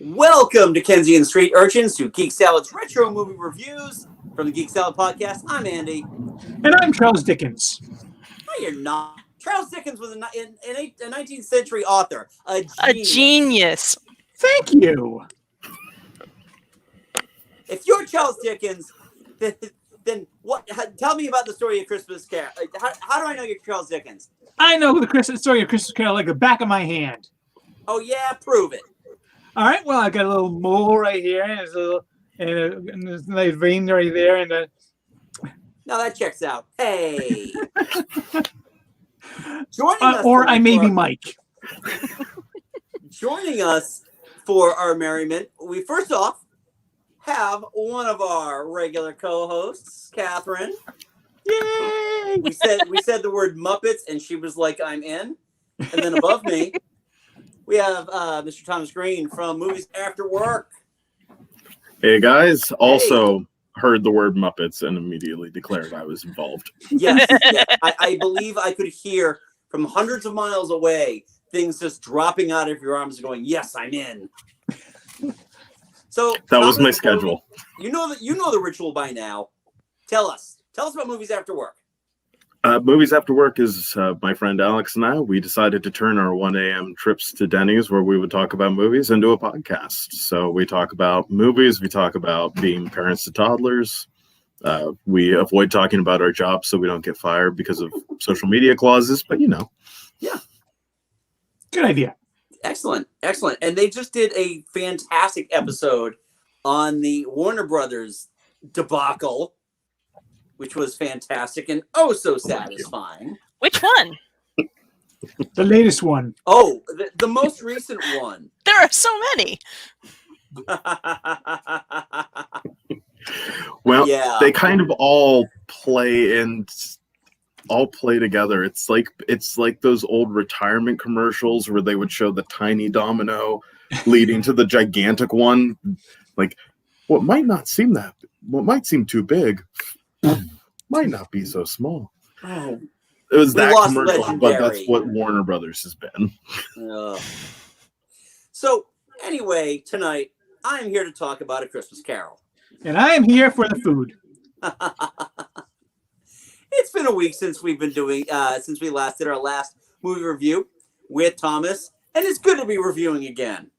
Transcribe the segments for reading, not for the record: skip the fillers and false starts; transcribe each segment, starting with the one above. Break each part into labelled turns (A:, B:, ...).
A: Welcome to Kenzie and Street Urchins to Geek Salad's Retro Movie Reviews from the Geek Salad Podcast. I'm Andy.
B: And I'm Charles Dickens.
A: No, you're not. Charles Dickens was a 19th century author. A
C: genius.
B: Thank you.
A: If you're Charles Dickens, then what? Tell me about the story of Christmas Carol. How do I know you're Charles Dickens?
B: I know the story of Christmas Carol like the back of my hand.
A: Oh yeah, prove it.
B: All right. Well, I got a little mole right here, and there's a nice vein right there, and
A: now that checks out. Hey. Joining us
B: or I may be Mike.
A: Joining us for our merriment, we first off have one of our regular co-hosts, Katherine.
B: Yay!
A: We said the word Muppets, and she was like, "I'm in." And then above me, we have Mr. Thomas Greene from Movies After Work.
D: Hey guys, also heard the word Muppets and immediately declared I was involved.
A: Yes. I believe I could hear from hundreds of miles away things just dropping out of your arms going, "Yes, I'm in." So
D: that was my schedule.
A: You know the ritual by now. Tell us about Movies After Work.
D: Movies After Work is my friend Alex and I. We decided to turn our 1 a.m. trips to Denny's, where we would talk about movies, into a podcast. So we talk about movies. We talk about being parents to toddlers. We avoid talking about our jobs so we don't get fired because of social media clauses. But
A: yeah,
B: good idea.
A: Excellent. And they just did a fantastic episode on the Warner Brothers debacle, which was fantastic and so satisfying.
C: Which one?
B: The latest one.
A: Oh, the most recent one.
C: There are so many.
D: Well,
A: yeah.
D: They kind of all play together. It's like those old retirement commercials where they would show the tiny domino leading to the gigantic one. Like what might seem too big might not be so small.
A: Oh,
D: it was that commercial,
A: legendary.
D: But that's what Warner Brothers has been.
A: So anyway, tonight I'm here to talk about A Christmas Carol.
B: And I am here for the food.
A: It's been a week since we've been doing since we last did our last movie review with Thomas, and it's good to be reviewing again.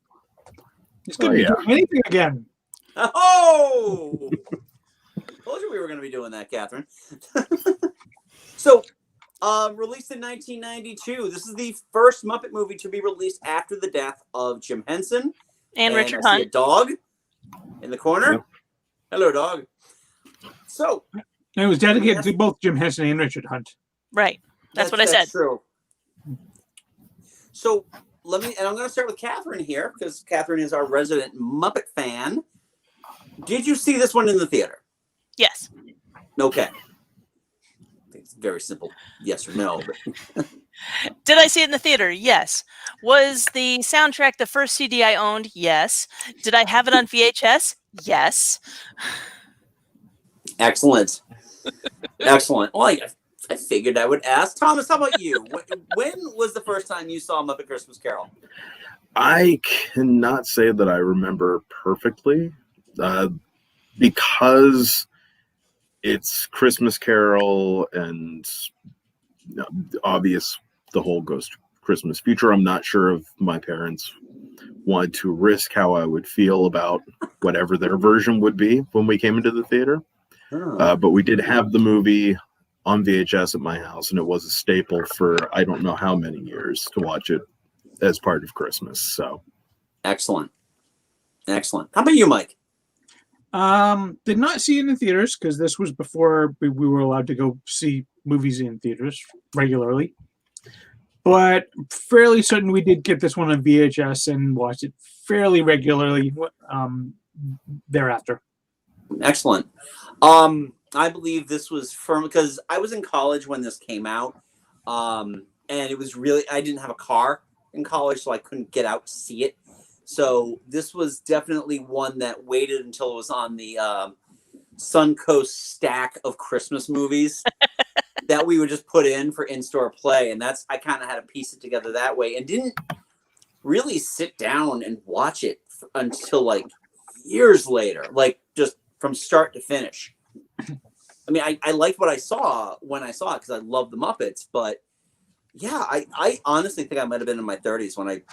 B: It's good to be doing anything again.
A: Oh, told you we were going to be doing that, Katherine. So, released in 1992, this is the first Muppet movie to be released after the death of Jim Henson
C: and Richard
A: I see
C: Hunt.
A: a dog in the corner.
D: Yep.
A: Hello, dog. So.
B: And it was dedicated to both Jim Henson and Richard Hunt.
C: Right. That's what I said.
A: That's true. So I'm going to start with Katherine here because Katherine is our resident Muppet fan. Did you see this one in the theater?
C: Yes.
A: Okay. It's very simple. Yes or no. But
C: Did I see it in the theater? Yes. Was the soundtrack the first CD I owned? Yes. Did I have it on VHS? Yes.
A: Excellent. Well, I figured I would ask. Thomas, how about you? When was the first time you saw Muppet Christmas Carol?
D: I cannot say that I remember perfectly because it's Christmas Carol and obvious the whole Ghost Christmas Future. I'm not sure if my parents wanted to risk how I would feel about whatever their version would be when we came into the theater. But we did have the movie on VHS at my house, and it was a staple for I don't know how many years to watch it as part of Christmas. So,
A: excellent. How about you, Mike?
B: Did not see it in the theaters because this was before we were allowed to go see movies in theaters regularly. But fairly certain we did get this one on VHS and watched it fairly regularly thereafter.
A: Excellent. I believe this was from because I was in college when this came out. And it was really, I didn't have a car in college, so I couldn't get out to see it. So this was definitely one that waited until it was on the Suncoast stack of Christmas movies that we would just put in for in-store play. And I kind of had to piece it together that way and didn't really sit down and watch it until like years later, like just from start to finish. I mean, I liked what I saw when I saw it because I love the Muppets, but yeah, I honestly think I might have been in my 30s when I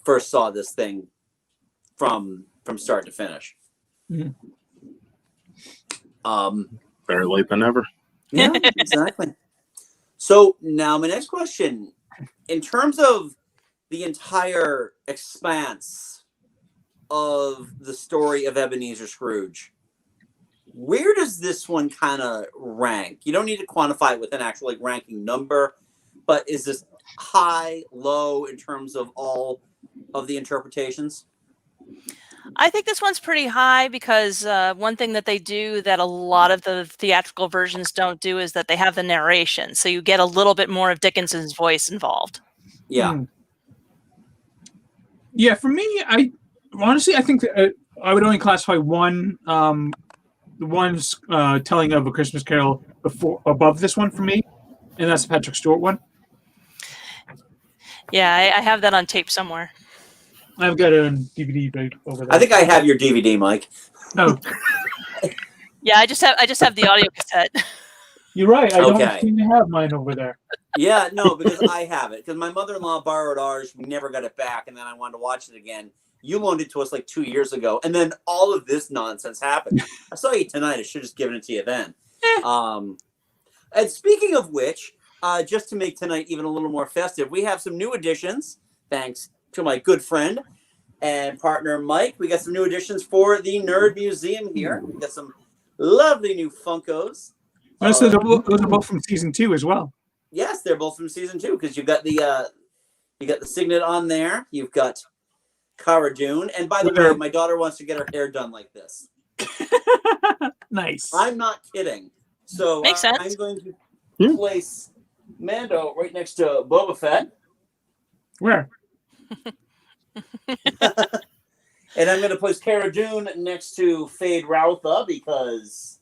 A: first saw this thing from start to finish.
B: Mm-hmm.
D: Better late than never.
A: Yeah, exactly. So now my next question, in terms of the entire expanse of the story of Ebenezer Scrooge, where does this one kind of rank? You don't need to quantify it with an actual like ranking number, but is this high, low in terms of all of the interpretations?
C: I think this one's pretty high because one thing that they do that a lot of the theatrical versions don't do is that they have the narration. So you get a little bit more of Dickinson's voice involved.
A: Yeah.
B: Yeah, for me, I think that, I would only classify one telling of A Christmas Carol above this one for me, and that's the Patrick Stewart one.
C: Yeah, I have that on tape somewhere.
B: I've got it on DVD right over there.
A: I think I have your DVD, Mike.
B: Oh,
C: Yeah, I just have the audio cassette.
B: you're right. I
A: Okay.
B: don't seem to have mine over there.
A: Yeah, no, because I have it. Because my mother-in-law borrowed ours. We never got it back, and then I wanted to watch it again. You loaned it to us like 2 years ago, and then all of this nonsense happened. I saw you tonight. I should have just given it to you then. And speaking of which, just to make tonight even a little more festive, we have some new additions, thanks to my good friend and partner, Mike. We got some new additions for the Nerd Museum here. We got some lovely new Funkos.
B: Those are both from season 2 as well.
A: Yes, they're both from season 2 because you've got the Signet on there. You've got Cara Dune, and by the way, my daughter wants to get her hair done like this.
B: Nice.
A: I'm not kidding. So
C: Makes sense.
A: I'm going to place Mando right next to Boba Fett,
B: Where?
A: and I'm going to place Cara Dune next to Fade Routha because,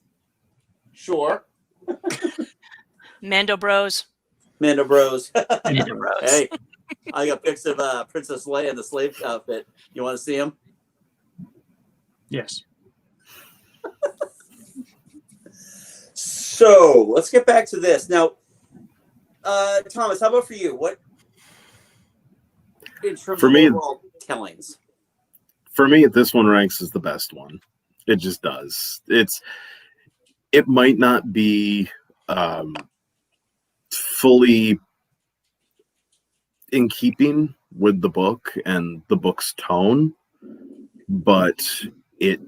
A: sure,
C: Mando Bros.
A: Mando Bros.
C: Mando Bros.
A: Hey, I got pics of Princess Leia in the slave outfit. You want to see them?
B: Yes.
A: So let's get back to this now. Thomas, how about for you? What in terms
D: For
A: of
D: me,
A: overall tellings?
D: For me, this one ranks as the best one. It just does. It might not be fully in keeping with the book and the book's tone, but it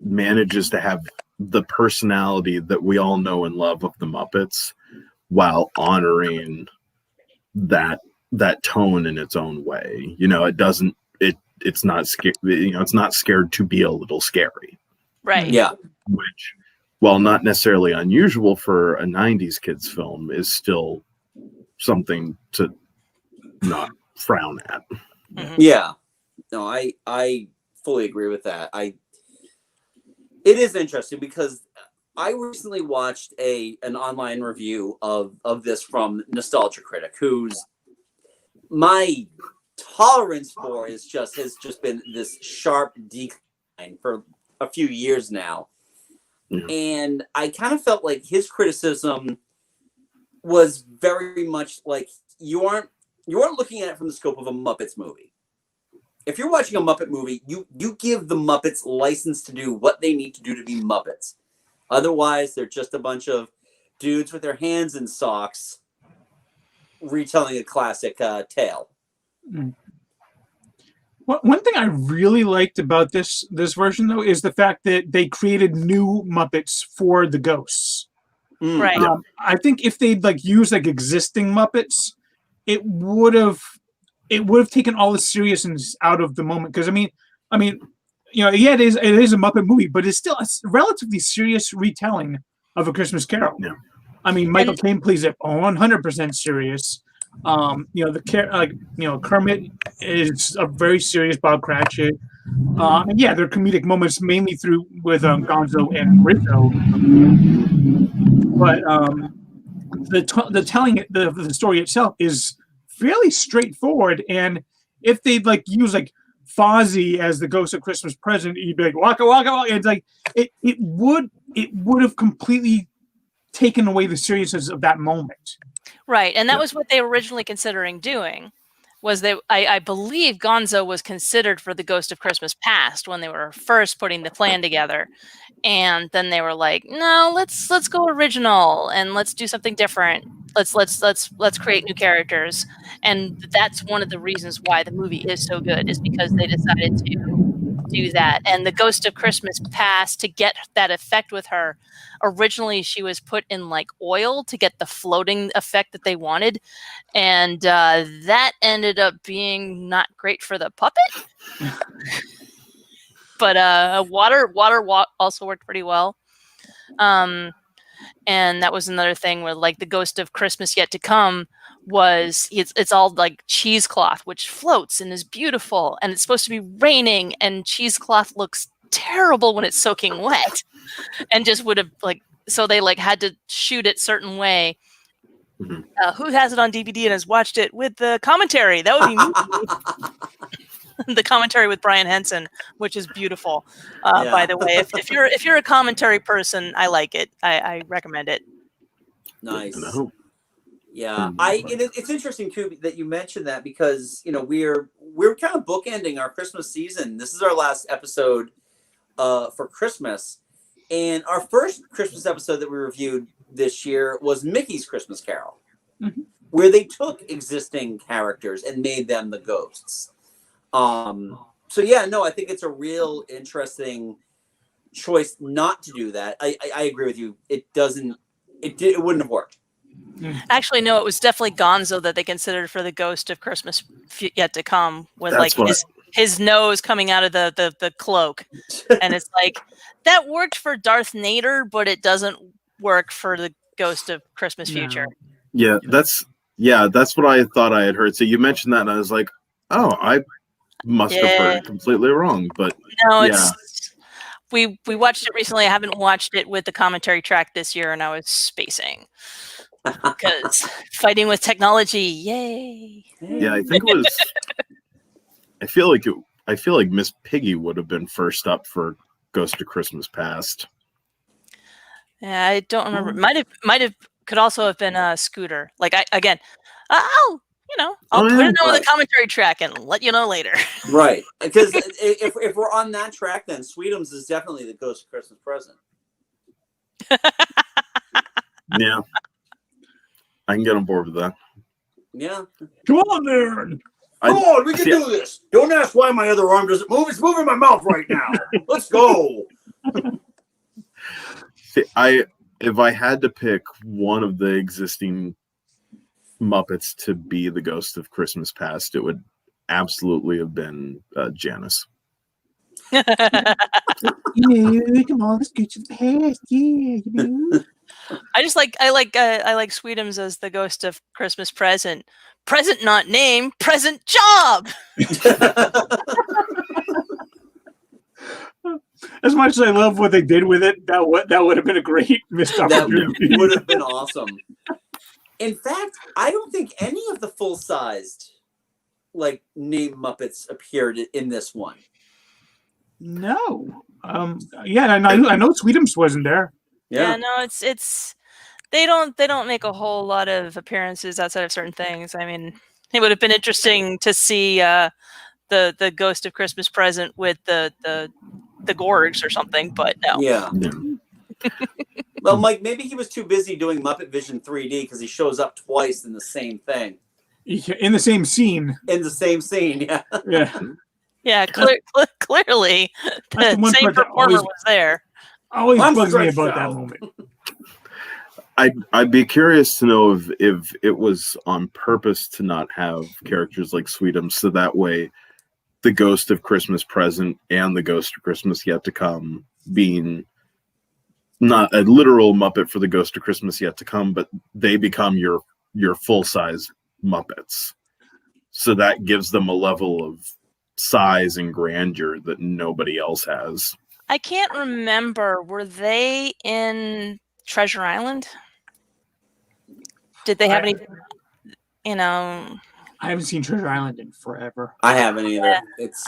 D: manages to have the personality that we all know and love of the Muppets while honoring that tone in its own way. You know, it's not scared, you know, it's not scared to be a little scary.
C: Right.
A: Yeah.
D: Which, while not necessarily unusual for a 90s kids film, is still something to not frown at.
C: Mhm.
A: Yeah. No, I fully agree with that. It is interesting because I recently watched an online review of this from Nostalgia Critic, who's my tolerance for has just been this sharp decline for a few years now.
D: Yeah.
A: And I kind of felt like his criticism was very much like you aren't looking at it from the scope of a Muppets movie. If you're watching a Muppet movie, you give the Muppets license to do what they need to do to be Muppets. Otherwise, they're just a bunch of dudes with their hands in socks retelling a classic tale.
B: One thing I really liked about this version, though, is the fact that they created new Muppets for the ghosts.
C: Right.
B: I think if they'd used existing Muppets, it would have taken all the seriousness out of the moment. Because I mean, yeah, it is a Muppet movie, but it's still a relatively serious retelling of A Christmas Carol.
D: Yeah.
B: I mean, Michael Caine plays it 100% serious. Kermit is a very serious Bob Cratchit. And yeah, there are comedic moments mainly with Gonzo and Rizzo. But the telling the story itself is fairly straightforward. And if they'd use Fozzie as the Ghost of Christmas Present, you'd be like, waka waka waka. It's like it would have completely taken away the seriousness of that moment.
C: Right, and that was what they were originally considering doing. Was I believe Gonzo was considered for the Ghost of Christmas Past when they were first putting the plan together, and then they were like, no, let's go original and let's do something different. Let's create new characters, and that's one of the reasons why the movie is so good, is because they decided to do that. And the Ghost of Christmas Past, to get that effect with her, originally she was put in like oil to get the floating effect that they wanted, and that ended up being not great for the puppet. But water also worked pretty well. And that was another thing where, like, the Ghost of Christmas Yet to Come was it's all like cheesecloth, which floats and is beautiful, and it's supposed to be raining, and cheesecloth looks terrible when it's soaking wet, and just would have like, so they like had to shoot it certain way. Who has it on DVD and has watched it with the commentary? That would be me. The commentary with Brian Henson, which is beautiful. By the way, if you're a commentary person, I like it. I recommend it.
A: Nice. Yeah, it's interesting too that you mentioned that, because we're kind of bookending our Christmas season. This is our last episode for Christmas, and our first Christmas episode that we reviewed this year was Mickey's Christmas Carol, where they took existing characters and made them the ghosts. So yeah, no, I think it's a real interesting choice not to do that. I agree with you. It wouldn't have worked.
C: Actually, no, it was definitely Gonzo that they considered for the Ghost of Christmas Yet to Come, with
D: That's
C: like his nose coming out of the cloak, and it's like that worked for Darth Nader, but it doesn't work for the Ghost of Christmas Future.
D: Yeah, that's what I thought I had heard. So you mentioned that, and I was like, oh, I must have heard it completely wrong. But
C: no, it's we watched it recently. I haven't watched it with the commentary track this year, and I was spacing because fighting with technology, yay!
D: Yeah, I think it was. I feel like Miss Piggy would have been first up for Ghost of Christmas Past.
C: Yeah, I don't remember. Might have could also have been Scooter. Like I'll put it on the commentary track and let you know later.
A: Right, because if we're on that track, then Sweetums is definitely the Ghost of Christmas Present.
D: Yeah, I can get on board with that.
A: Yeah,
B: come on there.
A: Come on, we can do this. Don't ask why my other arm doesn't move. It's moving my mouth right now. Let's go.
D: If I had to pick one of the existing Muppets to be the Ghost of Christmas Past, it would absolutely have been Janice.
B: Yeah, come on, let's get to the past. Yeah,
C: I like Sweetums as the Ghost of Christmas Present. Present not name, present job.
B: As much as I love what they did with it, that would have been a great missed opportunity.
A: That would have been awesome. In fact, I don't think any of the full-sized name Muppets appeared in this one.
B: No. Yeah, I know Sweetums wasn't there.
C: Yeah, no, it's they don't make a whole lot of appearances outside of certain things. I mean, it would have been interesting to see the Ghost of Christmas Present with the Gorgs or something, but no.
A: Yeah. Well, Mike, maybe he was too busy doing Muppet Vision 3D because he shows up twice in the same thing.
B: In the same scene.
A: In the same scene, yeah.
B: Yeah.
C: Yeah, clearly the same performer was there.
B: Always bugs me about that moment.
D: I'd be curious to know if it was on purpose to not have characters like Sweetums, so that way the Ghost of Christmas Present and the Ghost of Christmas Yet to Come being not a literal Muppet for the Ghost of Christmas Yet to Come, but they become your full-size Muppets. So that gives them a level of size and grandeur that nobody else has.
C: I can't remember. Were they in Treasure Island? Did they have any?
B: I haven't seen Treasure Island in forever.
A: I haven't either.
C: Yeah.
A: It's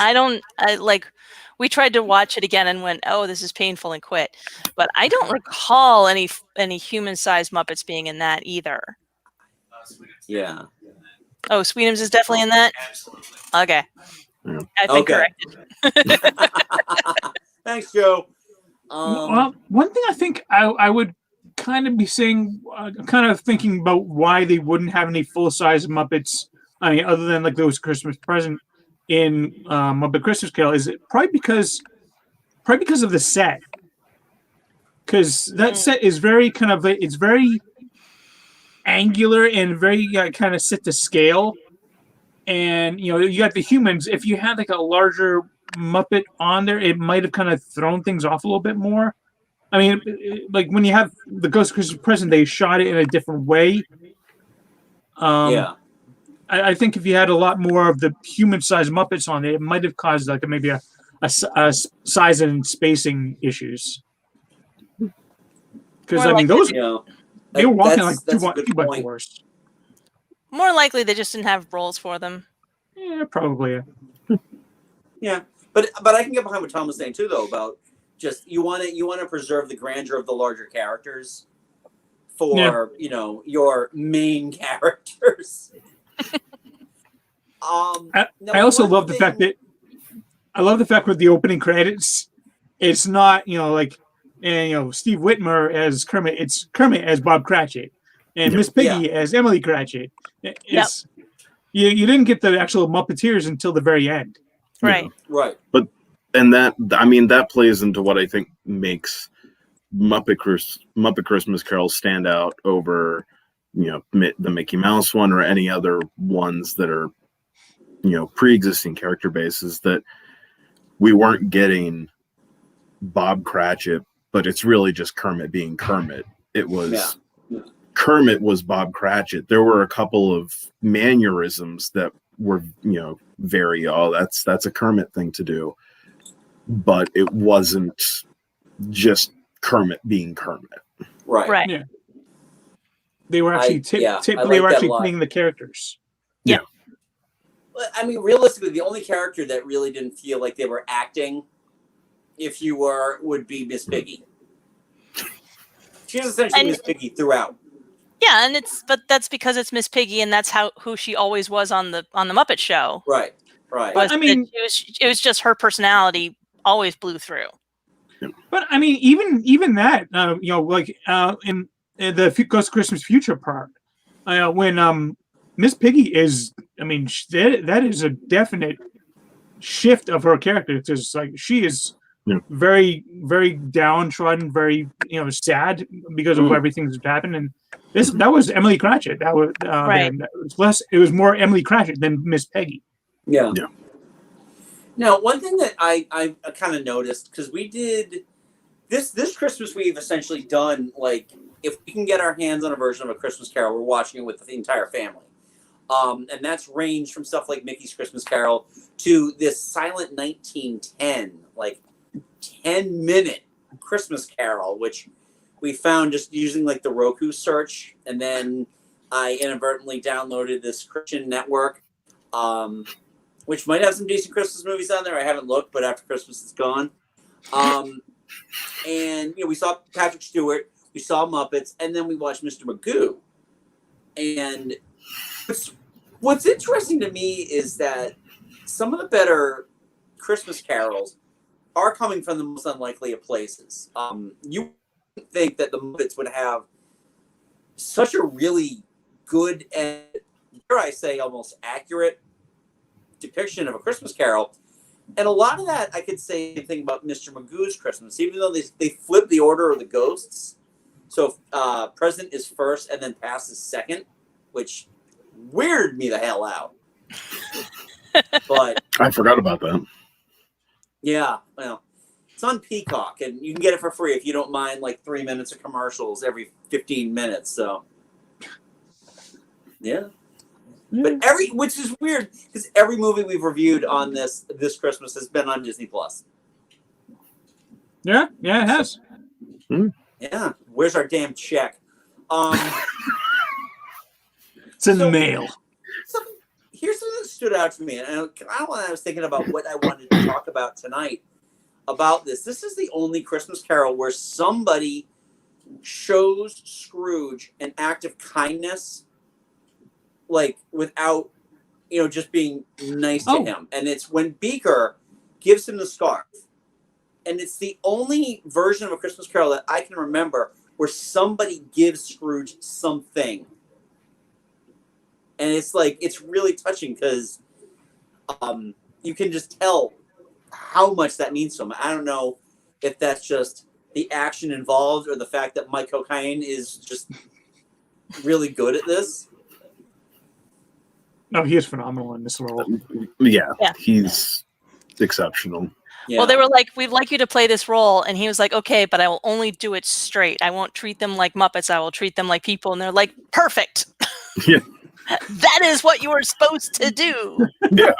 C: We tried to watch it again and went, oh, this is painful, and quit. But I don't recall any human-sized Muppets being in that either.
A: yeah.
C: Oh, Sweetums is definitely in that? Okay.
D: Yeah.
C: I've been
A: Okay.
C: corrected.
A: Thanks, Joe.
B: Well, one thing I think I would kind of be saying, kind of thinking about why they wouldn't have any full-size Muppets. I mean, other than like those Christmas present in Muppet Christmas Carol, is it probably because of the set? Because that set is very kind of it's very angular and very kind of set to scale. And you got the humans. If you had like a larger Muppet on there, it might have kind of thrown things off a little bit more. I mean, like when you have the Ghost Christmas Present, they shot it in a different way.
A: Yeah.
B: I think if you had a lot more of the human-sized Muppets on it might have caused like maybe a size and spacing issues. Because I mean, those they were walking like two by fours.
C: More likely, they just didn't have roles for them.
B: Yeah, probably.
A: Yeah, but I can get behind what Tom was saying too, though, about just you want to preserve the grandeur of the larger characters for your main characters.
B: I also love the fact that with the opening credits, it's not Steve Whitmer as Kermit, it's Kermit as Bob Cratchit, and Miss Piggy as Emily Cratchit. It's you didn't get the actual Muppeteers until the very end.
C: Right.
A: Right.
D: But that plays into what I think makes Muppet Christmas Carol stand out over the Mickey Mouse one or any other ones that are pre-existing character bases, that we weren't getting Bob Cratchit, but it's really just Kermit being Kermit. It was Kermit was Bob Cratchit. There were a couple of mannerisms that were very that's a Kermit thing to do, but it wasn't just Kermit being Kermit.
A: Right.
B: Yeah. They were actually playing the characters.
C: Yeah.
A: I mean, realistically, the only character that really didn't feel like they were acting, would be Miss Piggy. She's essentially Miss Piggy throughout.
C: Yeah, but that's because it's Miss Piggy, and that's who she always was on the Muppet Show.
A: Right.
B: But, I mean,
C: it was just her personality always blew through.
B: But I mean, even that, in the Ghost Christmas Future part, when Miss Piggy is, I mean, that is a definite shift of her character. It's just like she is very, very downtrodden, very sad because of everything that's happened. And that was Emily Cratchit. That was
C: right.
B: It was more Emily Cratchit than Miss Peggy.
A: Yeah. Now, one thing that I kind of noticed, because we did this Christmas, we've essentially done, like, if we can get our hands on a version of A Christmas Carol, we're watching it with the entire family. And that's ranged from stuff like Mickey's Christmas Carol to this silent 1910, like 10-minute Christmas Carol, which we found just using like the Roku search. And then I inadvertently downloaded this Christian network, which might have some decent Christmas movies on there. I haven't looked, but after Christmas it's gone. And we saw Patrick Stewart, we saw Muppets, and then we watched Mr. Magoo. And what's interesting to me is that some of the better Christmas carols are coming from the most unlikely of places. You wouldn't think that the Muppets would have such a really good and, dare I say, almost accurate depiction of A Christmas Carol. And a lot of that, I could say anything about Mr. Magoo's Christmas, even though they flip the order of the ghosts. So present is first and then past is second, which weirded me the hell out. But
D: I forgot about that.
A: Yeah, well, it's on Peacock, and you can get it for free if you don't mind like 3 minutes of commercials every 15 minutes. So, yeah. But which is weird because every movie we've reviewed on this Christmas has been on Disney Plus.
B: Yeah, it has.
A: Yeah, where's our damn check?
B: It's in the mail.
A: here's something that stood out to me, and I was thinking about what I wanted to talk about tonight about this. This is the only Christmas Carol where somebody shows Scrooge an act of kindness, like without, just being nice to him. And it's when Beaker gives him the scarf. And it's the only version of A Christmas Carol that I can remember where somebody gives Scrooge something. And it's like, it's really touching because you can just tell how much that means to him. I don't know if that's just the action involved or the fact that Mike Cocaine is just really good at this.
B: No, he is phenomenal in this role.
D: Yeah. He's exceptional.
A: Yeah.
C: Well, they were like, we'd like you to play this role. And he was like, okay, but I will only do it straight. I won't treat them like Muppets. I will treat them like people. And they're like, perfect.
D: Yeah.
C: That is what you were supposed to do.
D: Yeah.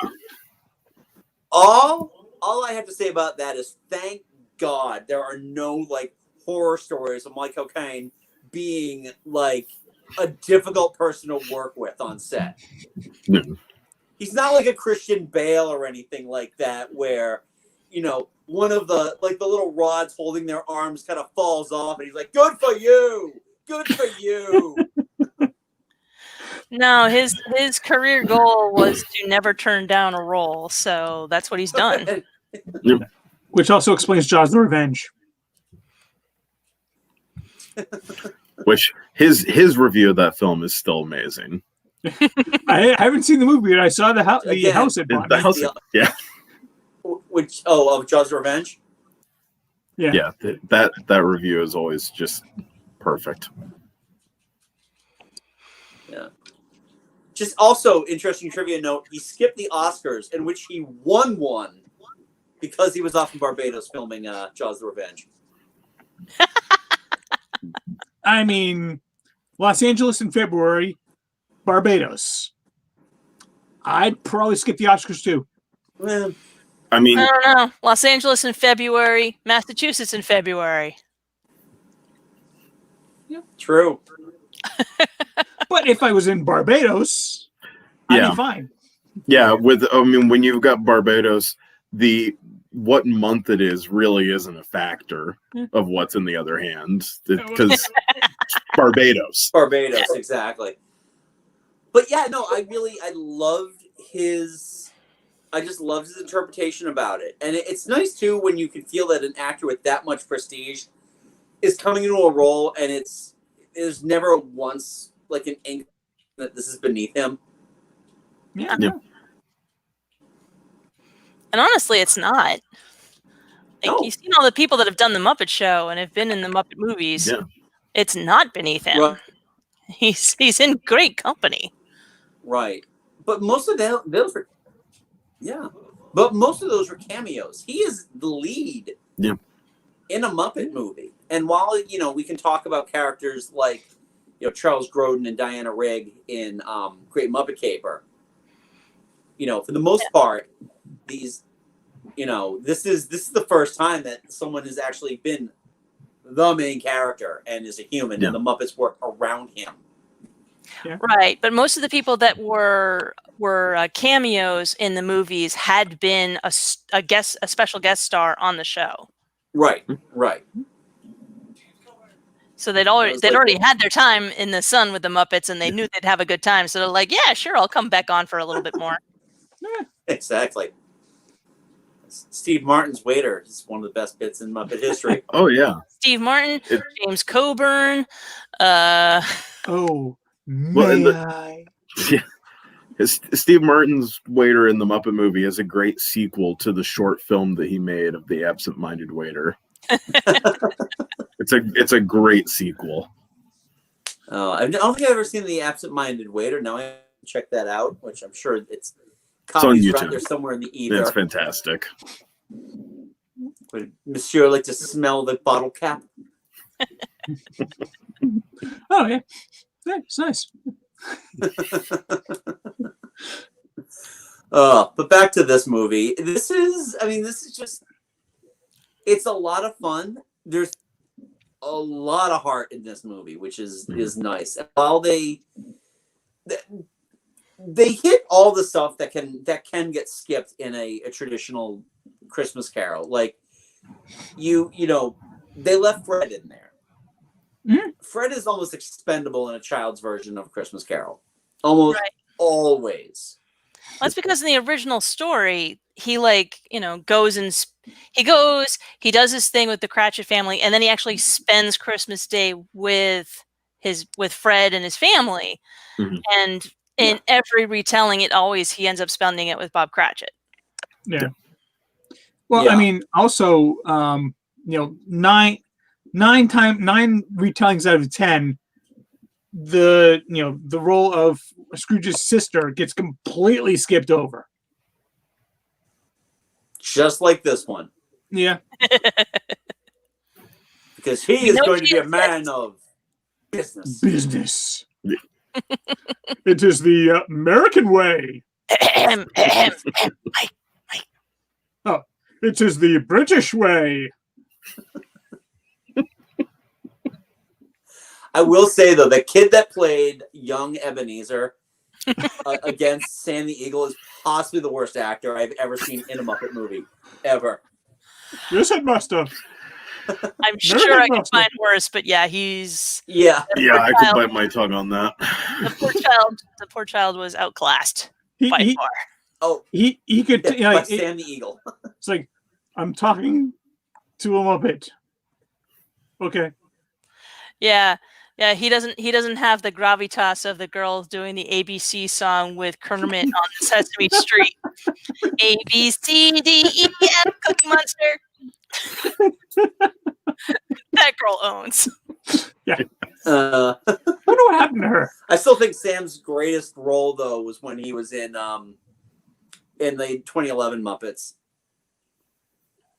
A: All I have to say about that is thank God there are no like horror stories of Mike Cocaine being like a difficult person to work with on set.
D: No.
A: He's not like a Christian Bale or anything like that where, one of the little rods holding their arms kind of falls off and he's like, good for you. Good for you.
C: No, his career goal was to never turn down a role. So that's what he's done.
B: Which also explains Jaws the Revenge.
D: Which his review of that film is still amazing.
B: I haven't seen the movie, but I saw the house. The house it bought.
D: The house, yeah.
A: Of Jaws the Revenge?
D: Yeah, that review is always just perfect.
A: Yeah. Just also interesting trivia note: he skipped the Oscars, in which he won one because he was off in Barbados filming Jaws the Revenge.
B: I mean, Los Angeles in February, Barbados. I'd probably skip the Oscars too.
A: Well,
D: I mean,
C: I don't know. Los Angeles in February, Massachusetts in February.
A: true.
B: But if I was in Barbados, I'd be fine.
D: Yeah, when you've got Barbados, what month it is really isn't a factor of what's in the other hand because Barbados.
A: Barbados, exactly. But yeah, no, I loved I just loved his interpretation about it. And it's nice too when you can feel that an actor with that much prestige is coming into a role and there's never once like an inkling that this is beneath him.
B: Yeah.
C: And honestly, it's not. Like, you've seen all the people that have done the Muppet Show and have been in the Muppet movies.
D: Yeah.
C: It's not beneath him.
A: Right.
C: He's in great company.
A: Right. But most of those were But most of those were cameos. He is the lead in a Muppet movie. And while, we can talk about characters like, Charles Grodin and Diana Rigg in Great Muppet Caper, for the most part, these, this is the first time that someone has actually been the main character and is a human and the Muppets work around him.
B: Yeah.
C: Right. But most of the people that were cameos in the movies had been a special guest star on the show.
A: Right.
C: So they'd already had their time in the sun with the Muppets, and they knew they'd have a good time. So they're like, "Yeah, sure, I'll come back on for a little bit more."
A: Exactly. Steve Martin's waiter is one of the best bits in Muppet history.
D: Oh yeah.
C: Steve Martin, James Coburn.
B: Oh, I?
D: Yeah. Steve Martin's waiter in the Muppet movie is a great sequel to the short film that he made of The Absent-Minded Waiter. It's a great sequel.
A: Oh, I don't think I've ever seen The Absent-Minded Waiter. Now I have to check that out, which I'm sure it's copies around there somewhere in the ether.
D: It's fantastic.
A: Would Monsieur like to smell the bottle cap?
B: Oh yeah, it's nice.
A: But back to this movie. This is just, it's a lot of fun. There's a lot of heart in this movie, which is nice. And while they hit all the stuff that can get skipped in a traditional Christmas Carol. Like you know, they left Fred in there.
B: Mm-hmm.
A: Fred is almost expendable in a child's version of Christmas Carol. Almost always.
C: Well, that's because in the original story, he like, you know, he does his thing with the Cratchit family, and then he actually spends Christmas Day with Fred and his family.
D: Mhm.
C: And in every retelling, he ends up spending it with Bob Cratchit.
B: Yeah. Well, I mean, also, you know, nine retellings out of 10, the role of Scrooge's sister gets completely skipped over.
A: Just like this one.
B: Yeah.
A: Because he is going to be a man of business.
B: Business. It is the American way.
C: Mike.
B: Oh, it is the British way.
A: I will say, though, the kid that played young Ebenezer against Sam the Eagle is possibly the worst actor I've ever seen in a Muppet movie. Ever.
B: Yes, headmaster.
C: I'm sure I can find worse, but yeah, he's...
A: Yeah.
D: Yeah, I could bite my tongue on that.
C: The poor child was outclassed by far.
A: Oh,
B: he could...
A: by Sam the Eagle.
B: It's like, I'm talking to a Muppet. Okay.
C: Yeah, he doesn't have the gravitas of the girl doing the ABC song with Kermit on Sesame Street. A B C D E F Cookie Monster. That girl owns.
B: Yeah.
A: I
B: wonder what happened to her.
A: I still think Sam's greatest role, though, was when he was in the 2011 Muppets.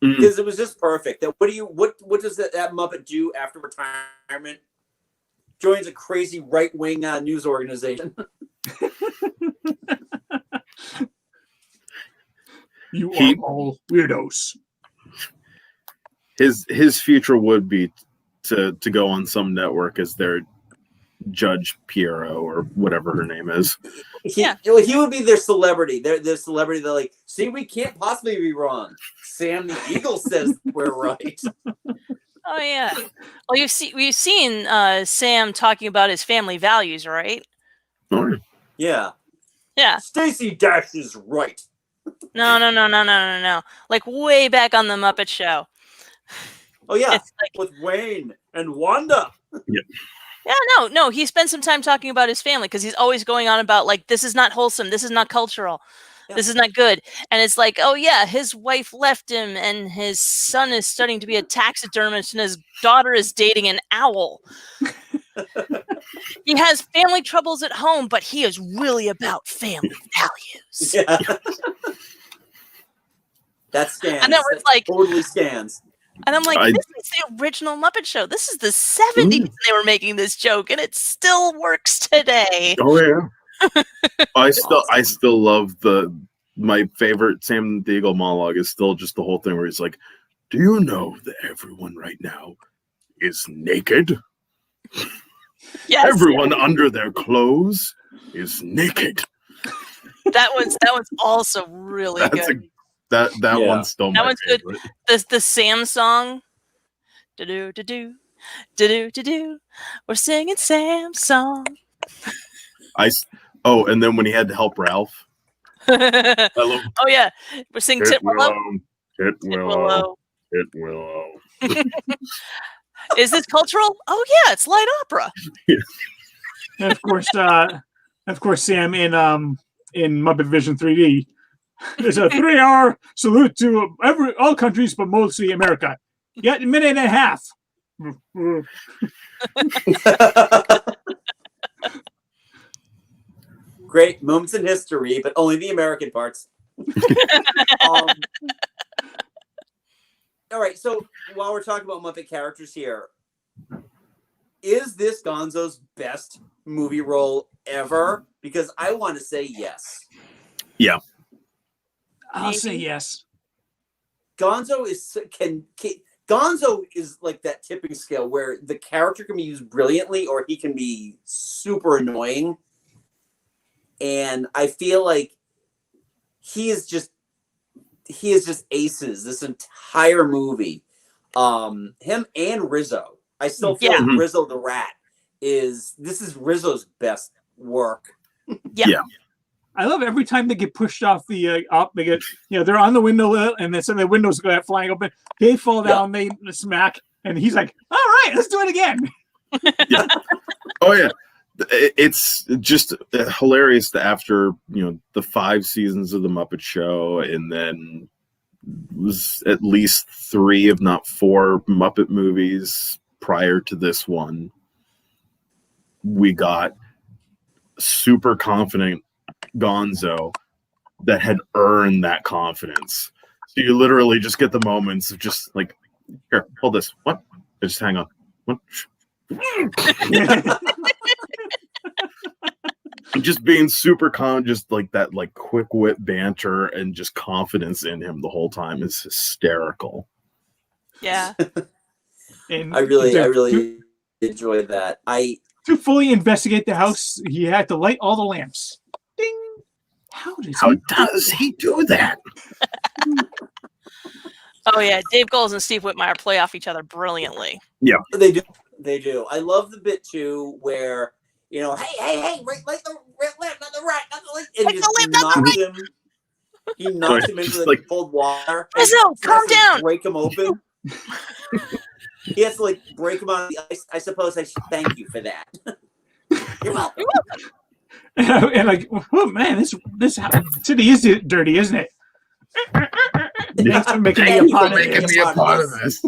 A: Because it was just perfect. What does that Muppet do after retirement? Joins a crazy right-wing news organization.
B: You are all weirdos.
D: His future would be to go on some network as their Judge Piero or whatever her name is.
A: He would be their celebrity. Their celebrity. They're like, see, we can't possibly be wrong. Sam the Eagle says we're right.
C: Oh yeah. Well, we've seen Sam talking about his family values, right?
D: Oh,
A: yeah.
C: Yeah.
A: Stacey Dash is right.
C: No. Like way back on the Muppet Show.
A: Oh yeah,
C: it's like,
A: with Wayne and Wanda.
D: Yeah.
C: Yeah, no. He spent some time talking about his family because he's always going on about like, this is not wholesome, this is not cultural, this is not good. And it's like, oh yeah, his wife left him, and his son is studying to be a taxidermist, and his daughter is dating an owl. He has family troubles at home, but he is really about family values.
A: Yeah. That stands.
C: And then it's like
A: totally stands.
C: And I'm like, this is the original Muppet Show. This is the 70s they were making this joke, and it still works today.
D: Oh yeah. I still love my favorite Sam the Eagle monologue is still just the whole thing where he's like, do you know that everyone right now is naked?
C: Yes.
D: Everyone under their clothes is naked.
C: That one's also really good.
D: That one's still my favorite.
C: Good. The Sam song. Do do do do do do. We're singing Sam's song.
D: And then when he had to help Ralph. I love.
C: Oh yeah, we're singing Tit Willow.
D: Tit Willow. Tit Willow.
C: Is this cultural? Oh yeah, it's light opera.
D: Yeah.
B: And of course, Sam in Muppet Vision 3D. There's a 3-hour salute to all countries, but mostly America. Yet a minute and a half.
A: Great moments in history, but only the American parts. All right, so while we're talking about Muppet characters here, is this Gonzo's best movie role ever? Because I want to say yes.
D: Yeah.
B: I'll say yes.
A: Gonzo is like that tipping scale where the character can be used brilliantly or he can be super annoying. and I feel like he is just aces this entire movie. Him and Rizzo. I still feel
C: Yeah.
A: like Rizzo the Rat is Rizzo's best work.
C: Yeah.
B: I love every time they get pushed off the up. They get, they're on the window, and then some of the windows go flying open. They fall down, they smack, and he's like, "All right, let's do it again."
D: Yeah. Oh yeah, it's just hilarious that after the 5 seasons of the Muppet Show, and then was at least 3, if not 4, Muppet movies prior to this one. We got super confident Gonzo that had earned that confidence. So you literally just get the moments of just like, here, hold this. What? Just hang on. What? Just being super just like that, like quick wit banter and just confidence in him the whole time is hysterical.
C: Yeah.
B: And
A: I really enjoyed that.
B: To fully investigate the house, he had to light all the lamps. Ding. How
D: does he do that?
C: Oh yeah, Dave Goelz and Steve Whitmire play off each other brilliantly.
D: Yeah,
A: they do. I love the bit too where hey, right, light the lamp, not the right, not the light, and he just knocks him. He knocks him into the cold water.
C: Rizzo, calm down.
A: Break him open. He has to break him out of the ice. I suppose I should thank you for that. You're welcome.
B: And oh man, this city is dirty, isn't it? Thanks for making me a part of this.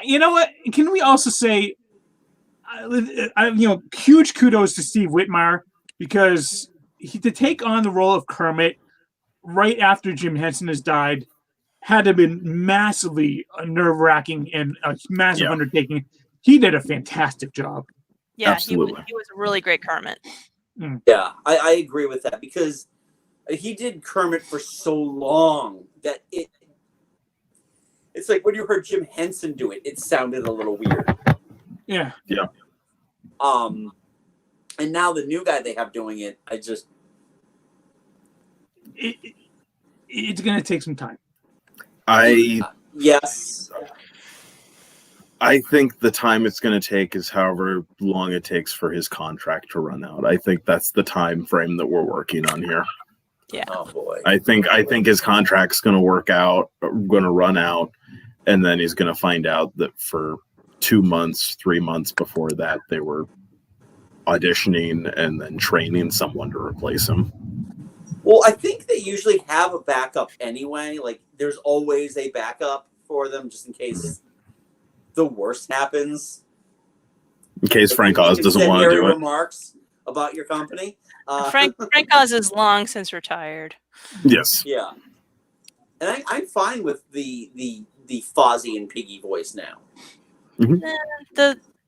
B: You know what? Can we also say, huge kudos to Steve Whitmire, because to take on the role of Kermit right after Jim Henson has died had to have been massively nerve-wracking and a massive undertaking. He did a fantastic job.
C: Yeah,
D: absolutely.
C: He was a really great Kermit.
A: Yeah, I agree with that, because he did Kermit for so long that it's like when you heard Jim Henson do it, it sounded a little weird.
B: Yeah.
D: Yeah.
A: And now the new guy they have doing it,
B: it's going to take some time.
A: Yes.
D: I think the time it's going to take is however long it takes for his contract to run out. I think that's the time frame that we're working on here.
C: Yeah.
A: Oh boy.
D: I think his contract's going to run out, and then he's going to find out that for 2 months, 3 months before that, they were auditioning and then training someone to replace him.
A: Well, I think they usually have a backup anyway. There's always a backup for them just in case the worst happens.
D: In case Frank Oz doesn't want to do it.
A: Remarks about your company.
C: Frank Oz is long since retired.
D: Yes.
A: Yeah. And I'm fine with the Fozzie and Piggy voice now.
D: Mm-hmm.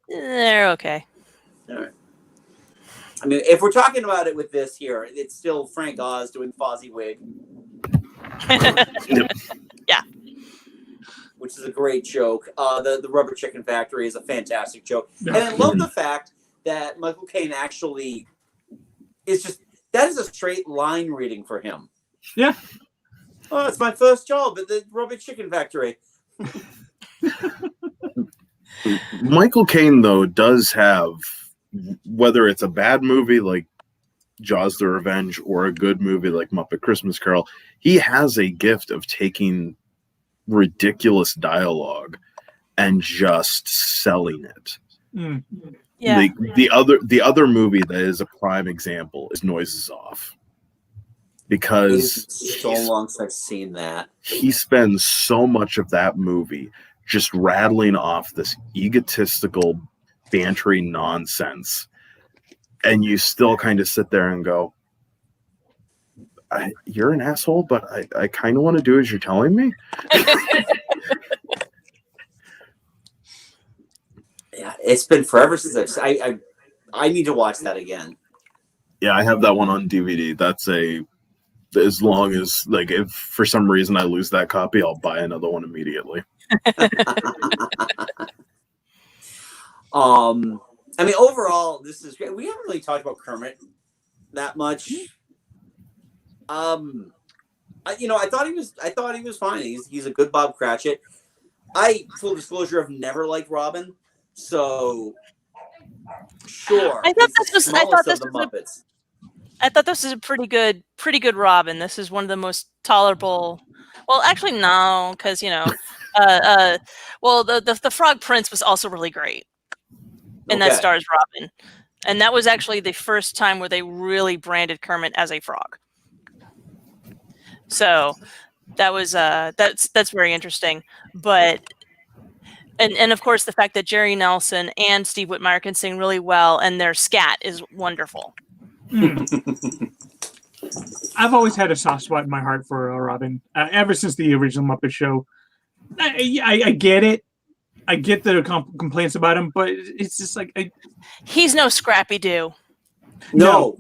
C: They're okay.
A: All right. I mean, if we're talking about it with this here, it's still Frank Oz doing Fozzie Wig.
C: Yeah.
A: Which is a great joke. The Rubber Chicken Factory is a fantastic joke. And I love the fact that Michael Caine actually that is a straight line reading for him.
B: Yeah.
A: Oh, it's my first job at the Rubber Chicken Factory.
D: Michael Caine, though, does have, whether it's a bad movie like Jaws the Revenge or a good movie like Muppet Christmas Carol, he has a gift of taking ridiculous dialogue and just selling it.
C: Yeah.
D: The other movie that is a prime example is Noises Off, because
A: It's so long since I've seen that.
D: He spends so much of that movie just rattling off this egotistical, bantering nonsense, and you still kind of sit there and go, you're an asshole, but I kind of want to do as you're telling me.
A: Yeah, it's been forever since I need to watch that again.
D: Yeah, I have that one on DVD. That's as long as, if for some reason I lose that copy, I'll buy another one immediately.
A: I mean, overall, this is great. We haven't really talked about Kermit that much. I thought he was fine. He's a good Bob Cratchit. Full disclosure, I've never liked Robin, so sure.
C: I thought this was
A: Muppets.
C: I thought this is a pretty good Robin. This is one of the most tolerable. Well, actually, no, because the Frog Prince was also really great, and that stars Robin, and that was actually the first time where they really branded Kermit as a frog. So that was that's very interesting, but. And of course, the fact that Jerry Nelson and Steve Whitmire can sing really well, and their scat is wonderful.
B: I've always had a soft spot in my heart for Robin, ever since the original Muppet Show. I get it. I get the complaints about him, but it's just like
C: he's no Scrappy Doo.
A: No,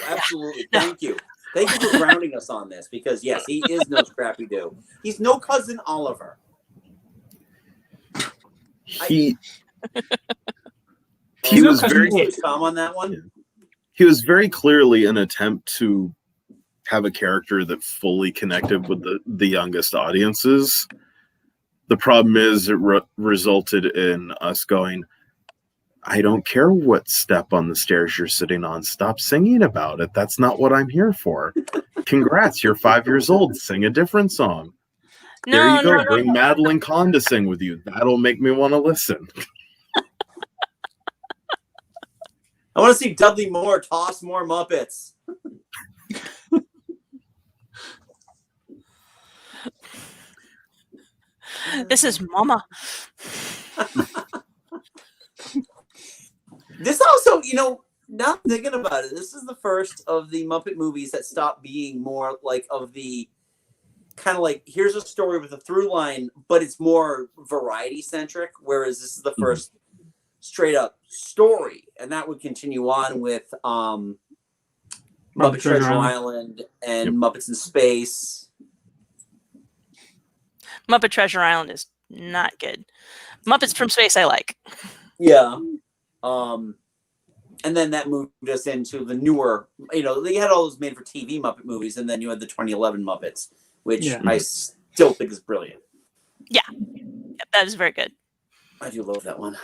A: absolutely. Thank you for grounding us on this, because yes, he is no Scrappy Doo. He's no Cousin Oliver.
D: He was very
A: calm on that one.
D: He was very clearly an attempt to have a character that fully connected with the youngest audiences. The problem is it resulted in us going, I don't care what step on the stairs you're sitting on. Stop singing about it. That's not what I'm here for. Congrats, you're 5 years old. Sing a different song. There you go. Bring Madeline Kahn to sing with you. That'll make me want to listen.
A: I want to see Dudley Moore toss more Muppets.
C: This is Mama.
A: This also, now I'm thinking about it, this is the first of the Muppet movies that stopped being more like of the kind of like, here's a story with a through line, but it's more variety centric, whereas this is the first straight up story, and that would continue on with Muppet Treasure Island and Muppets in Space.
C: Muppet Treasure Island is not good. Muppets from Space I like.
A: Yeah. And then that moved us into the newer, they had all those made for TV Muppet movies, and then you had the 2011 Muppets, which I still think is brilliant.
C: Yeah, that is very good.
A: I do love that one.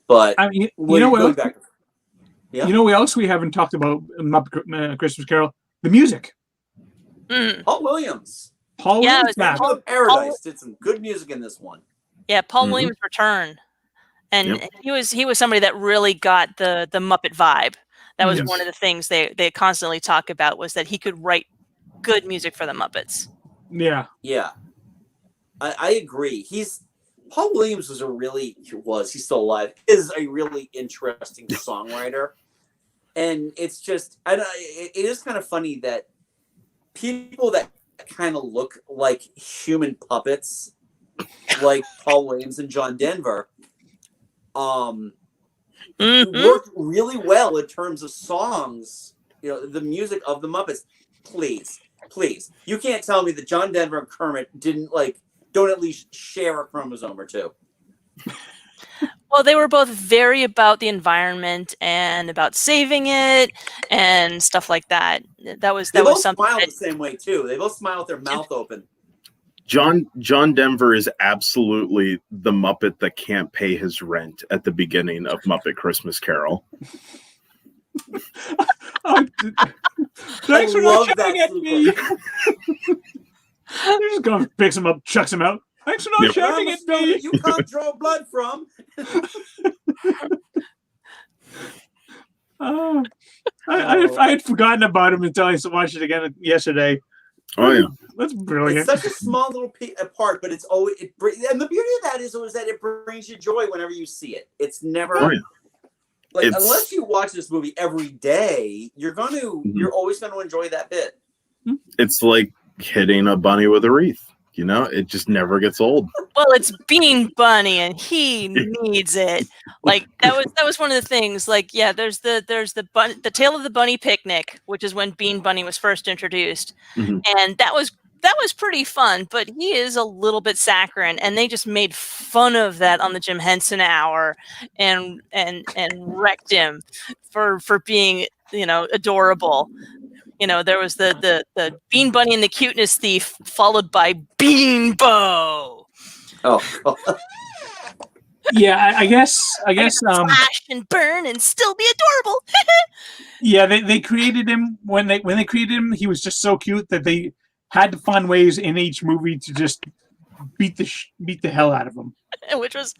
A: But
B: I mean, what else we haven't talked about in Muppet Christmas Carol? The music.
A: Paul Williams.
C: Williams
A: Paradise did some good music in this one.
C: Yeah, Paul Williams' return. And he was somebody that really got the Muppet vibe. That was one of the things they constantly talk about, was that he could write good music for the Muppets.
B: Yeah.
A: Yeah. I agree. Paul Williams he's still alive, is a really interesting songwriter. And it's just, it is kind of funny that people that kind of look like human puppets, like Paul Williams and John Denver, worked really well in terms of songs, the music of the Muppets. Please. You can't tell me that John Denver and Kermit don't at least share a chromosome or two.
C: Well, they were both very about the environment and about saving it and stuff like that. That was something.
A: Smile the same way too. They both smile with their mouth open.
D: John Denver is absolutely the Muppet that can't pay his rent at the beginning of Muppet Christmas Carol.
B: Thanks for not shouting at me. You're just going, picks him up, chucks him out. Thanks for not shouting at me.
A: You can't draw blood from.
B: I had forgotten about him until I watched it again yesterday.
D: Oh yeah,
B: that's brilliant.
A: It's such a small little part, but it's always and the beauty of that is that it brings you joy whenever you see it. It's never unless you watch this movie every day, you're always going to enjoy that bit.
D: It's like hitting a bunny with a wreath. It just never gets old.
C: Well, it's Bean Bunny, and he needs it. That was one of the things. There's the Tale of the Bunny Picnic, which is when Bean Bunny was first introduced, and that was that was pretty fun, but he is a little bit saccharine, and they just made fun of that on the Jim Henson Hour, and wrecked him for being, adorable. There was the Bean Bunny and the Cuteness Thief, followed by Beanbo.
A: Oh,
B: Yeah, I guess
C: Slash and burn and still be adorable.
B: yeah, they created him when they created him. He was just so cute that they had to find ways in each movie to just beat the hell out of him.
C: which was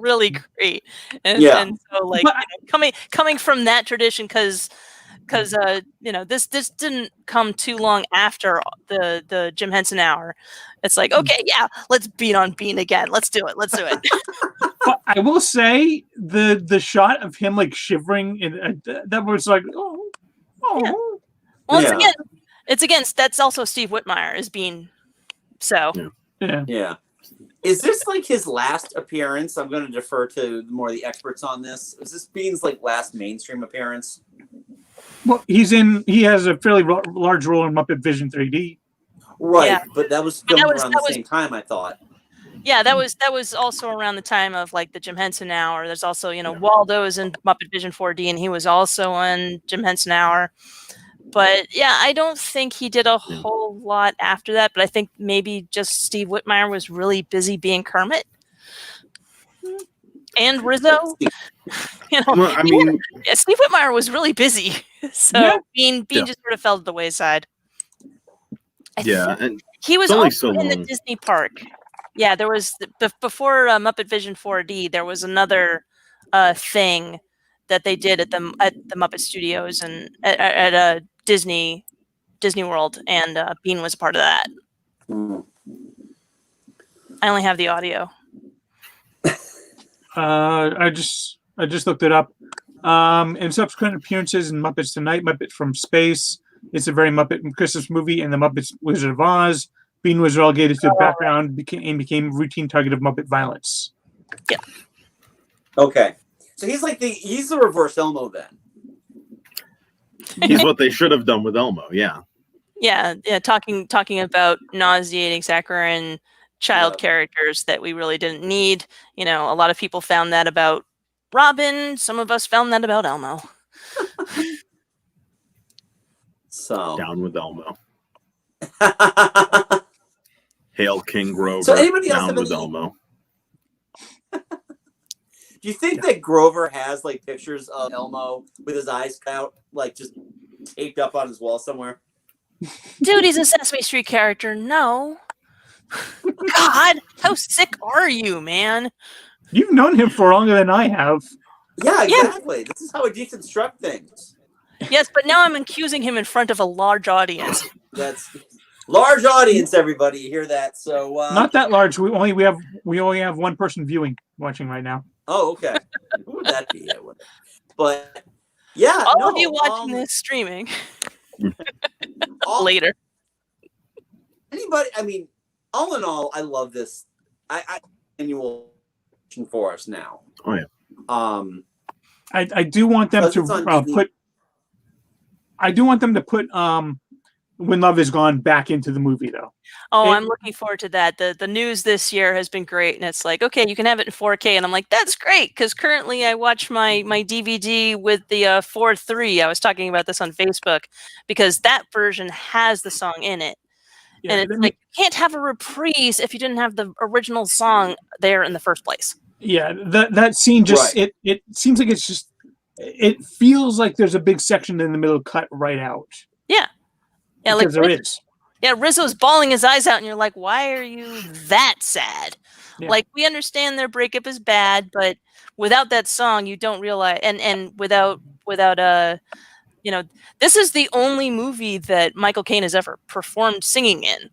C: really great. And,
A: Yeah.
C: and so like
B: But
C: coming from that tradition, because this didn't come too long after the Jim Henson Hour. It's like, okay, yeah, let's beat on Bean again. Let's do it.
B: But I will say the shot of him like shivering that was like, oh.
C: Yeah. Well,
A: Yeah.
C: it's again that's also Steve Whitmire as Bean. So
B: Yeah.
A: Is this like his last appearance? I'm going to defer to more of the experts on this. Is this Bean's like last mainstream appearance?
B: Well, he has a fairly large role in Muppet Vision 3D.
A: Right,
C: Yeah.
A: but that was filmed around the same time, I thought.
C: yeah, that was also around the time of like the Jim Henson Hour. There's also Waldo is in Muppet Vision 4D, and he was also on Jim Henson Hour. But yeah, I don't think he did a whole lot after that. But I think maybe just Steve Whitmire was really busy being Kermit and Rizzo.
D: Well, I mean,
C: Yeah, Steve Whitmire was really busy, so
B: Yeah.
C: Bean just sort of fell to the wayside. I
D: yeah,
C: think
D: and
C: he was
D: it's only
C: also
D: so
C: in the
D: long.
C: Disney park. Yeah, there was before Muppet Vision 4D. There was another thing that they did at the Muppet Studios and at Disney World, and Bean was a part of that.
A: Mm.
C: I only have the audio.
B: I just looked it up. In subsequent appearances in Muppets Tonight, Muppet from Space, It's a Very Muppet Christmas Movie, and The Muppets Wizard of Oz, Bean was relegated to the background and became a routine target of Muppet violence.
C: Yeah.
A: Okay. So he's the reverse Elmo then.
D: He's what they should have done with Elmo. Yeah.
C: Yeah. Talking about nauseating saccharine child
A: Yeah.
C: characters that we really didn't need. A lot of people found that about Robin. Some of us found that about Elmo.
A: So
D: Down with Elmo. Hail King Grover.
A: So anybody else
D: down
A: have
D: with
A: any-
D: Elmo.
A: Do you think that Grover has like pictures of Elmo with his eyes cut out, like just taped up on his wall somewhere?
C: Dude, he's a Sesame Street character. No. God, how sick are you, man?
B: You've known him for longer than I have.
A: Yeah, exactly. This is how I deconstruct things.
C: Yes, but now I'm accusing him in front of a large audience.
A: That's large audience, everybody. You hear that? So
B: Not that large. We only have one person watching right now.
A: Oh, okay. Who would that be? I wonder. But yeah,
C: All of you watching this streaming later.
A: Anybody? I mean, all in all, I love this. I annual for us now.
D: Oh yeah.
B: I do want them to put. I do want them to put When Love Is Gone back into the movie, though.
C: Oh, I'm looking forward to that. The news this year has been great, and it's like, okay, you can have it in 4K, and I'm like, that's great, because currently I watch my DVD with the 4:3. I was talking about this on Facebook, because that version has the song in it.
B: Yeah,
C: and it's like, you can't have a reprise if you didn't have the original song there in the first place.
B: Yeah, that scene just
A: Right.
B: it seems like it's just it feels like there's a big section in the middle cut right out.
C: Yeah,
B: Because there is.
C: Yeah, Rizzo's bawling his eyes out, and you're like, why are you that sad?
B: Yeah.
C: Like, we understand their breakup is bad, but without that song, you don't realize, and without this is the only movie that Michael Caine has ever performed singing in.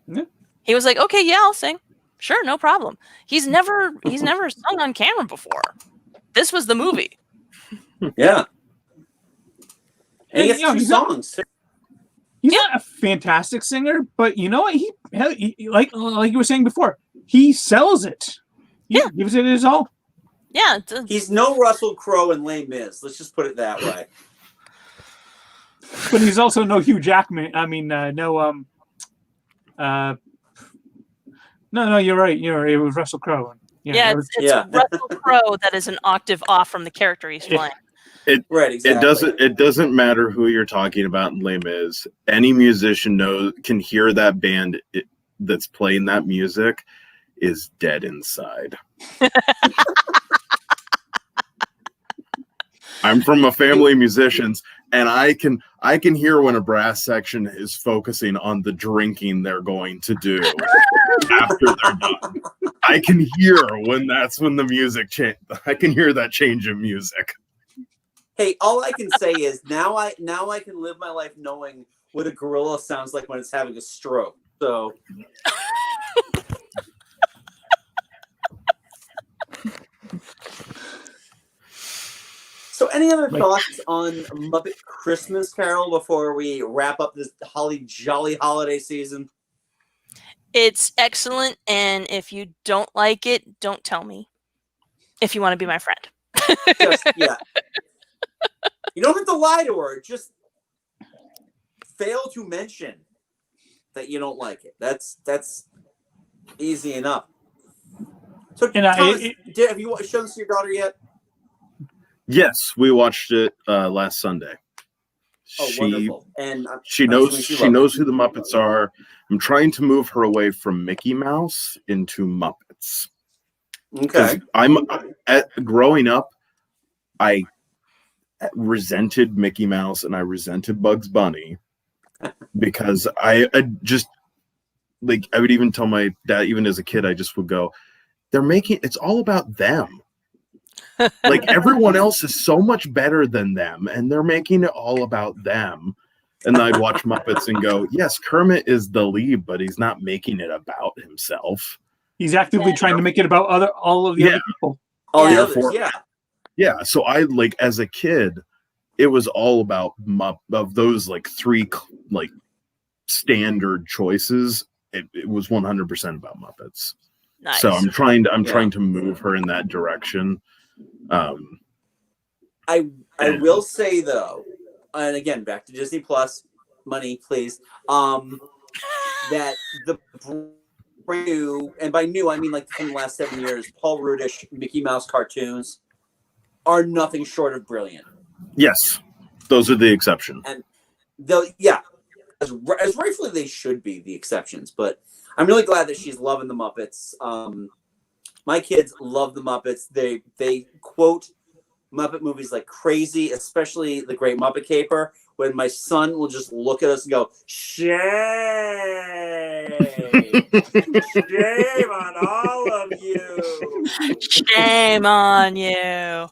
B: Yeah.
C: He was like, okay, yeah, I'll sing. Sure, no problem. He's never sung on camera before. This was the movie.
A: Yeah. And he
B: And,
A: has two songs.
B: He's not a fantastic singer, but you know what? He like you were saying before, he sells it. He gives it his all.
C: Yeah.
A: He's no Russell Crowe and Les Mis. Let's just put it that way.
B: But he's also no Hugh Jackman. I mean, no. No, you're right. It was Russell Crowe.
C: Yeah,
B: it was-
C: it's Russell Crowe that is an octave off from the character he's playing.
A: Right, exactly.
D: It doesn't matter who you're talking about in Les Mis. Any musician can hear that band that's playing that music is dead inside. I'm from a family of musicians, and I can hear when a brass section is focusing on the drinking they're going to do after they're done. I can hear when the music change. I can hear that change in music.
A: Hey, all I can say is now I can live my life knowing what a gorilla sounds like when it's having a stroke. So So any other thoughts on Muppet Christmas Carol before we wrap up this jolly holiday season?
C: It's excellent, and if you don't like it, don't tell me. If you want to be my friend.
A: Yeah. You don't have to lie to her. Just fail to mention that you don't like it. That's easy enough. So, Thomas, have you shown this to your daughter yet?
D: Yes, we watched it last Sunday.
A: Oh, wonderful! And
D: she knows who the Muppets are. I'm trying to move her away from Mickey Mouse into Muppets.
A: Okay.
D: Growing up, I resented Mickey Mouse and I resented Bugs Bunny because I just I would even tell my dad, even as a kid, I just would go, it's all about them. Like everyone else is so much better than them and they're making it all about them. And I'd watch Muppets and go, yes, Kermit is the lead, but he's not making it about himself.
B: He's actively trying to make it about all of the other people.
A: All the others, yeah.
D: Yeah, so I as a kid, it was all about of those three standard choices. It was 100% about Muppets.
C: Nice.
D: So I'm trying to move her in that direction.
A: I will say though, and again back to Disney Plus, money please. That the brand new, and by new I mean from the last 7 years, Paul Rudish Mickey Mouse cartoons are nothing short of brilliant.
D: Yes, those are the exception.
A: And as rightfully they should be the exceptions. But I'm really glad that she's loving the Muppets. My kids love the Muppets. They quote Muppet movies like crazy, especially The Great Muppet Caper, when my son will just look at us and go, shame! Shame on all of you!
C: Shame on you!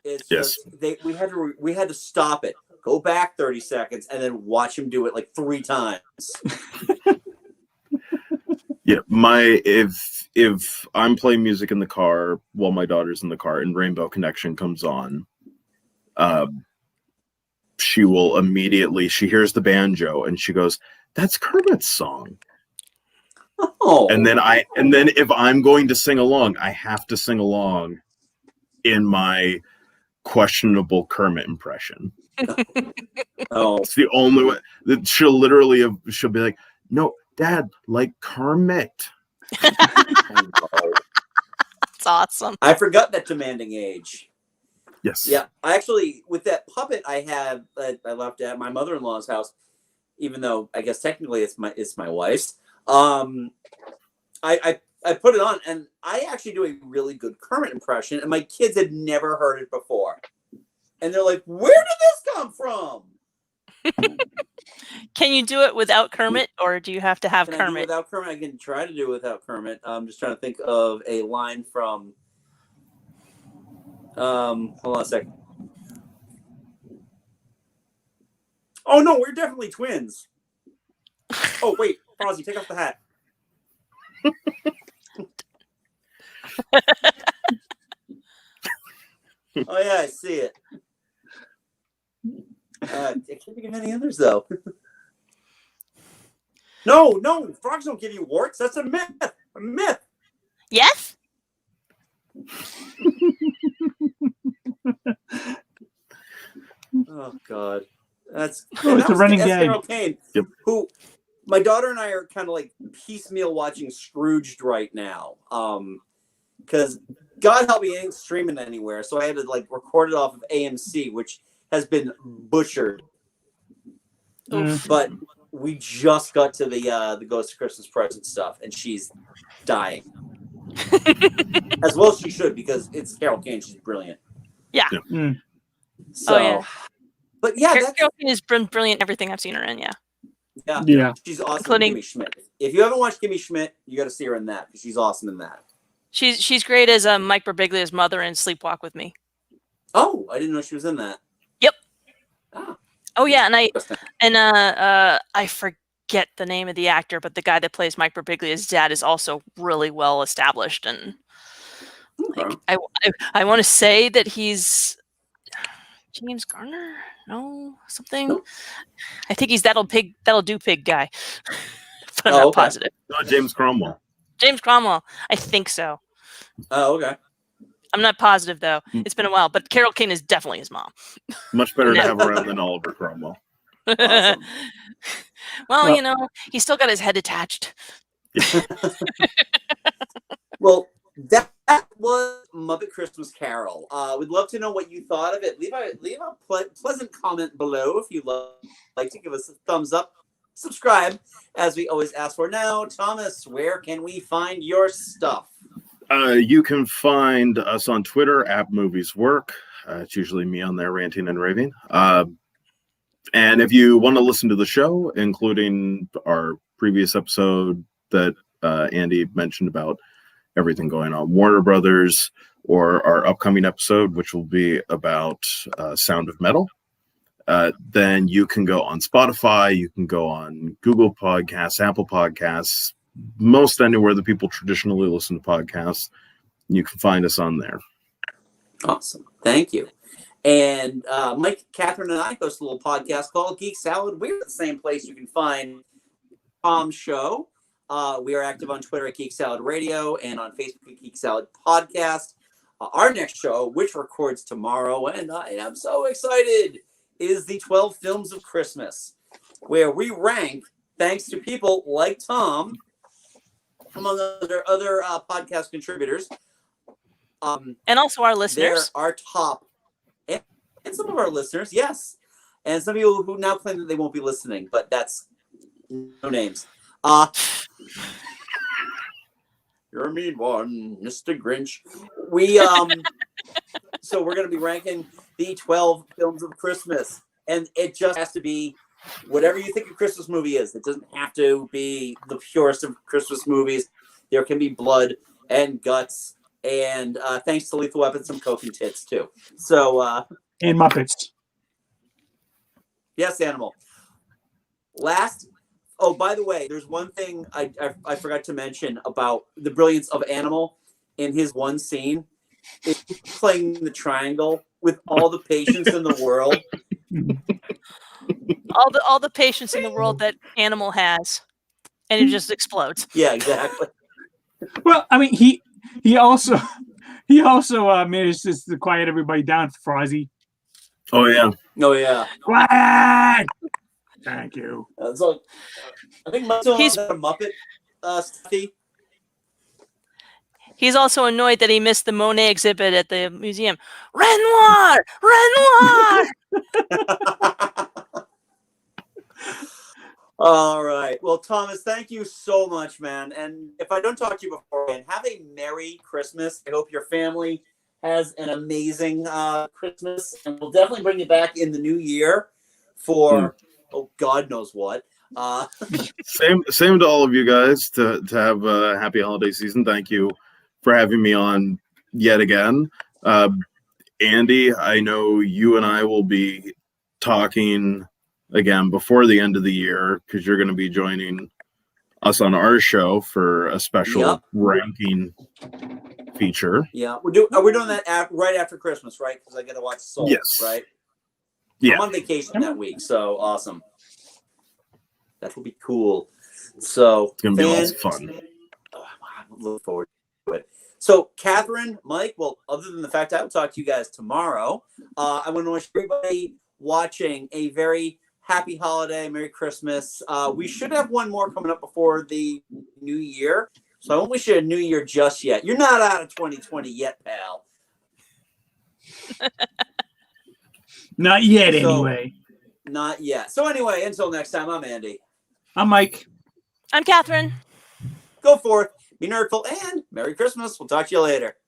A: It's just we had to stop it, go back 30 seconds, and then watch him do it 3 times.
D: Yeah, if I'm playing music in the car while my daughter's in the car and Rainbow Connection comes on, she will immediately, she hears the banjo and she goes, "That's Kermit's song."
A: Oh.
D: And then if I'm going to sing along, I have to sing along in my questionable Kermit impression.
A: Oh,
D: it's the only way that she'll be like, "No, Dad, like Kermit."
C: That's awesome.
A: I forgot that demanding age.
D: Yes.
A: Yeah, I actually, with that puppet I have, I left at my mother-in-law's house, even though I guess technically it's my wife's. I put it on, and I actually do a really good Kermit impression, and my kids had never heard it before, and they're like, "Where did this come from?"
C: Can you do it without Kermit, or do you have to have
A: Can I do it
C: Kermit?
A: without Kermit? I can try to do it without Kermit. I'm just trying to think of a line from. Hold on a second. Oh no, we're definitely twins. Oh wait, Fozzie, take off the hat. Oh yeah, I see it. I can't think of any others though. No, frogs don't give you warts. That's a myth. A myth.
C: Yes.
A: Oh God, that's
B: it's a running
A: that's
B: gag.
A: Carol Kane.
D: Yep.
A: Who my daughter and I are kind of like piecemeal watching Scrooged right now. Because God help me, it ain't streaming anywhere, so I had to like record it off of AMC, which has been butchered.
C: Oof.
A: But we just got to the Ghost of Christmas Present stuff, and she's dying. As well as she should, because it's Carol Kane. She's brilliant.
C: Yeah.
B: Mm.
A: So,
C: Oh, yeah.
A: But yeah,
C: Carol Kane is brilliant in everything I've seen her in. Yeah.
B: Yeah.
A: She's awesome.
C: Including
A: Kimmy Schmidt. If you haven't watched Kimmy Schmidt, you got to see her in that because she's awesome in that.
C: She's great as Mike Birbiglia's mother in Sleepwalk with Me.
A: Oh, I didn't know she was in that.
C: Yep.
A: Ah,
C: Oh yeah,
A: interesting.
C: and I forget the name of the actor, but the guy that plays Mike Birbiglia's dad is also really well established, and like I want to say that he's James Garner. No, something.
A: Nope.
C: I think he's that'll do pig guy, but I'm not
A: okay.
C: positive.
D: No, James Cromwell.
C: James Cromwell. I think so.
A: Oh, okay.
C: I'm not positive though. It's been a while, but Carol Kane is definitely his mom.
D: Much better to have around than Oliver Cromwell.
A: Awesome.
C: Well, you know, he's still got his head attached.
A: Well, that was Muppet Christmas Carol. We'd love to know what you thought of it. Leave a pleasant comment below if you'd like to give us a thumbs up. Subscribe, as we always ask for. Now, Thomas, where can we find your stuff?
D: You can find us on Twitter at MoviesWork. It's usually me on there ranting and raving. And if you want to listen to the show, including our previous episode that Andy mentioned about everything going on Warner Brothers, or our upcoming episode, which will be about Sound of Metal, then you can go on Spotify, you can go on Google Podcasts, Apple Podcasts, most anywhere that people traditionally listen to podcasts. You can find us on there.
A: Awesome. Thank you. And Mike, Katherine, and I host a little podcast called Geek Salad. We're at the same place you can find Tom's show. We are active on Twitter at Geek Salad Radio and on Facebook at Geek Salad Podcast. Our next show, which records tomorrow, and I am so excited, is the 12 Films of Christmas, where we rank, thanks to people like Tom, among other podcast contributors.
C: And also our listeners.
A: They're our top, and some of our listeners, yes. And some people who now claim that they won't be listening, but that's no names. You're a mean one, Mr. Grinch. So we're going to be ranking the 12 films of Christmas, and it just has to be whatever you think a Christmas movie is. It doesn't have to be the purest of Christmas movies. There can be blood and guts, and thanks to Lethal Weapon, some coke and tits too. So
B: and Muppets.
A: Yes, Animal. Last. Oh, by the way, there's one thing I forgot to mention about the brilliance of Animal in his one scene. Is playing the triangle with all the patience in the world.
C: All the patience in the world that Animal has, and it just explodes.
A: Yeah, exactly.
B: Well, I mean, he also managed to quiet everybody down for Frozzy.
D: Oh, yeah.
A: Oh, yeah.
B: Quiet! Thank you.
A: So, I think he's a Muppet stuffy.
C: He's also annoyed that he missed the Monet exhibit at the museum. Renoir!
A: All right. Well, Thomas, thank you so much, man. And if I don't talk to you beforehand, have a Merry Christmas. I hope your family has an amazing Christmas. And we'll definitely bring you back in the new year for, oh, God knows what.
D: Same to all of you guys to have a happy holiday season. Thank you for having me on yet again. Andy, I know you and I will be talking again before the end of the year because you're going to be joining us on our show for a special ranking feature.
A: Yeah, we're doing that right after Christmas, right? Because I got to watch Soul,
D: yes.
A: Right?
D: Yeah.
A: I'm on vacation that week, so awesome. That will be cool. So
D: it's going to be lots of fun.
A: I'm looking forward to it. So, Katherine, Mike, well, other than the fact I will talk to you guys tomorrow, I want to wish everybody watching, a very happy holiday, Merry Christmas. We should have one more coming up before the new year. So I won't wish you a new year just yet. You're not out of 2020 yet, pal.
B: Not yet,
A: So-
B: anyway.
A: Not yet. So anyway, until next time, I'm Andy.
B: I'm Mike.
C: I'm Catherine.
A: Go forth, be nerdful, and Merry Christmas. We'll talk to you later.